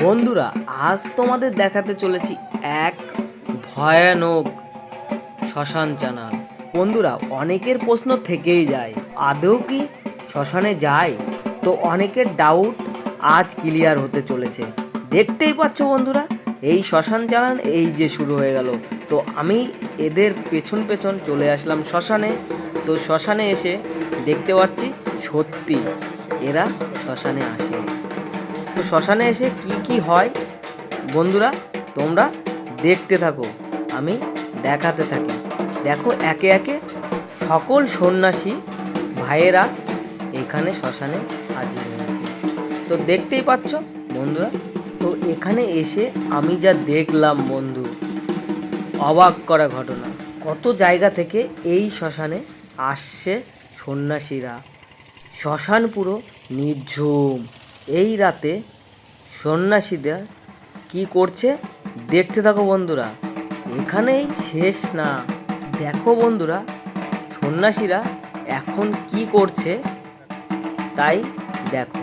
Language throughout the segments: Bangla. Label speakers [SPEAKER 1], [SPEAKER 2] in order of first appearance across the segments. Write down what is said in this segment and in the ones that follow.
[SPEAKER 1] বন্ধুরা, আজ তোমাদের দেখাতে চলেছি এক ভয়ানক শ্মশান চ্যানেল। বন্ধুরা, অনেকের প্রশ্ন থেকেই যায়, আদৌ কি শ্মশানে যায়? তো অনেকের ডাউট আজ ক্লিয়ার হতে চলেছে। দেখতেই পাচ্ছ বন্ধুরা, এই শ্মশান চ্যানেল এই যে শুরু হয়ে গেল। তো আমি এদের পেছন পেছন চলে আসলাম শ্মশানে। তো শ্মশানে এসে দেখতে পাচ্ছি সত্যি এরা শ্মশানে আসে। তো শ্মশানে এসে কি কি হয় বন্ধুরা, তোমরা দেখতে থাকো, আমি দেখাতে থাকি। দেখো একে একে সকল সন্ন্যাসী ভাইয়েরা এখানে শ্মশানে হাজির হয়েছে। তো দেখতেই পাচ্ছ বন্ধুরা। তো এখানে এসে আমি যা দেখলাম বন্ধু, অবাক করা ঘটনা। কত জায়গা থেকে এই শ্মশানে আসছে সন্ন্যাসীরা। শ্মশান পুরো নির্ঝুম। এই রাতে সন্ন্যাসীদের কি করছে দেখতে থাকো বন্ধুরা। এখানেই শেষ না, দেখো বন্ধুরা সন্ন্যাসীরা এখন কি করছে তাই দেখো।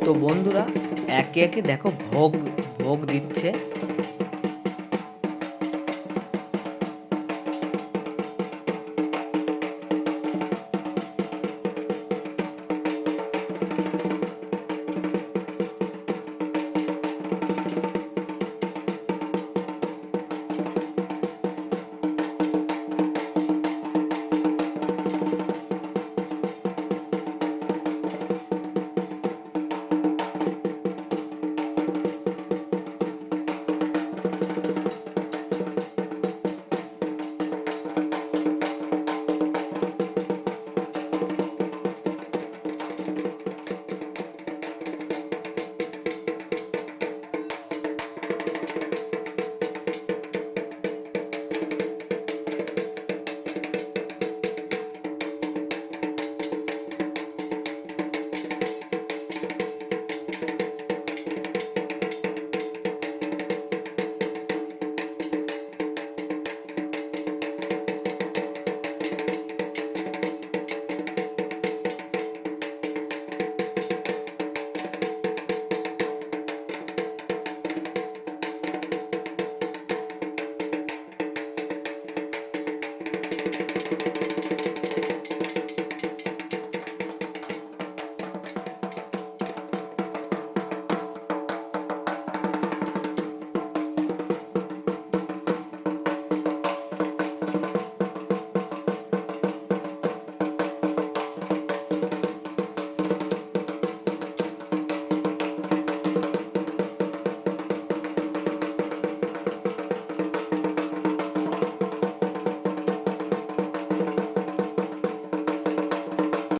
[SPEAKER 1] তো বন্ধুরা একে একে দেখো ভোগ ভোগ দিচ্ছে।